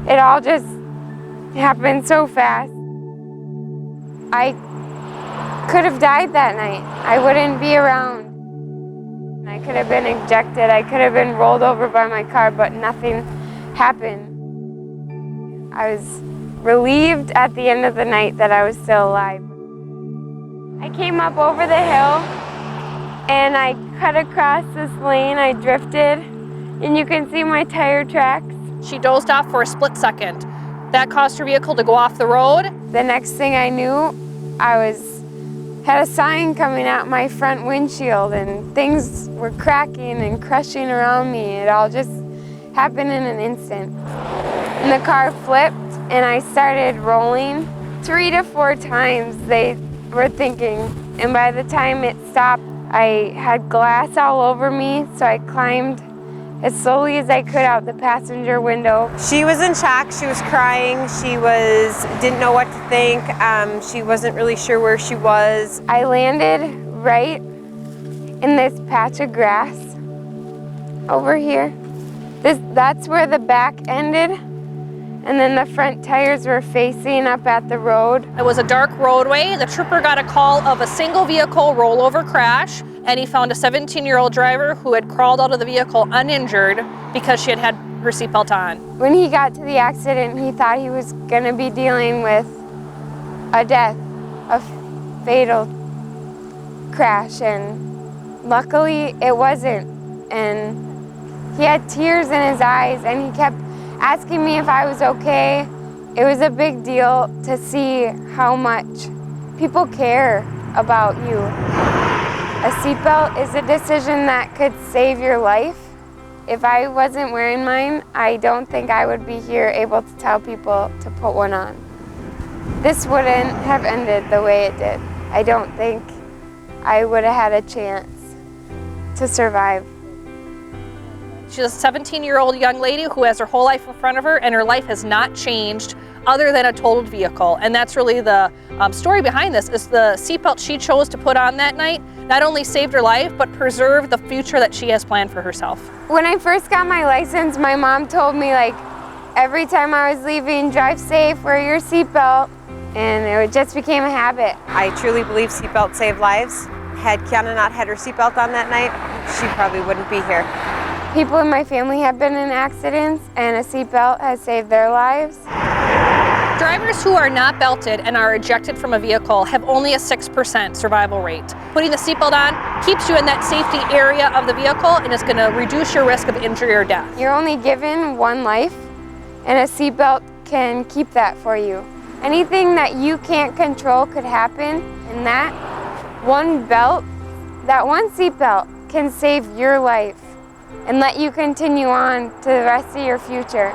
It all just happened so fast. I could have died that night. I wouldn't be around. I could have been ejected. I could have been rolled over by my car, but nothing happened. I was relieved at the end of the night that I was still alive. I came up over the hill and I cut across this lane. I drifted, and you can see my tire tracks. She dozed off for a split second. That caused her vehicle to go off the road. The next thing I knew, I had a sign coming out my front windshield, and things were cracking and crushing around me. It all just happened in an instant. And the car flipped and I started rolling 3 to 4 times, they were thinking. And by the time it stopped, I had glass all over me, so I climbed as slowly as I could out the passenger window. She was in shock, she was crying, didn't know what to think, she wasn't really sure where she was. I landed right in this patch of grass over here. That's where the back ended, and then the front tires were facing up at the road. It was a dark roadway. The trooper got a call of a single vehicle rollover crash, and he found a 17-year-old driver who had crawled out of the vehicle uninjured because she had had her seatbelt on. When he got to the accident, he thought he was going to be dealing with a death, a fatal crash, and luckily it wasn't. And he had tears in his eyes, and he kept asking me if I was okay. It was a big deal to see how much people care about you. A seatbelt is a decision that could save your life. If I wasn't wearing mine, I don't think I would be here able to tell people to put one on. This wouldn't have ended the way it did. I don't think I would have had a chance to survive. She's a 17-year-old young lady who has her whole life in front of her, and her life has not changed other than a totaled vehicle. And that's really the story behind this, is the seatbelt she chose to put on that night not only saved her life, but preserved the future that she has planned for herself. When I first got my license, my mom told me, like, every time I was leaving, drive safe, wear your seatbelt, and it just became a habit. I truly believe seatbelts save lives. Had Kianna not had her seatbelt on that night, she probably wouldn't be here. People in my family have been in accidents, and a seatbelt has saved their lives. Drivers who are not belted and are ejected from a vehicle have only a 6% survival rate. Putting the seatbelt on keeps you in that safety area of the vehicle and is going to reduce your risk of injury or death. You're only given one life, and a seatbelt can keep that for you. Anything that you can't control could happen, and that one seatbelt can save your life and let you continue on to the rest of your future.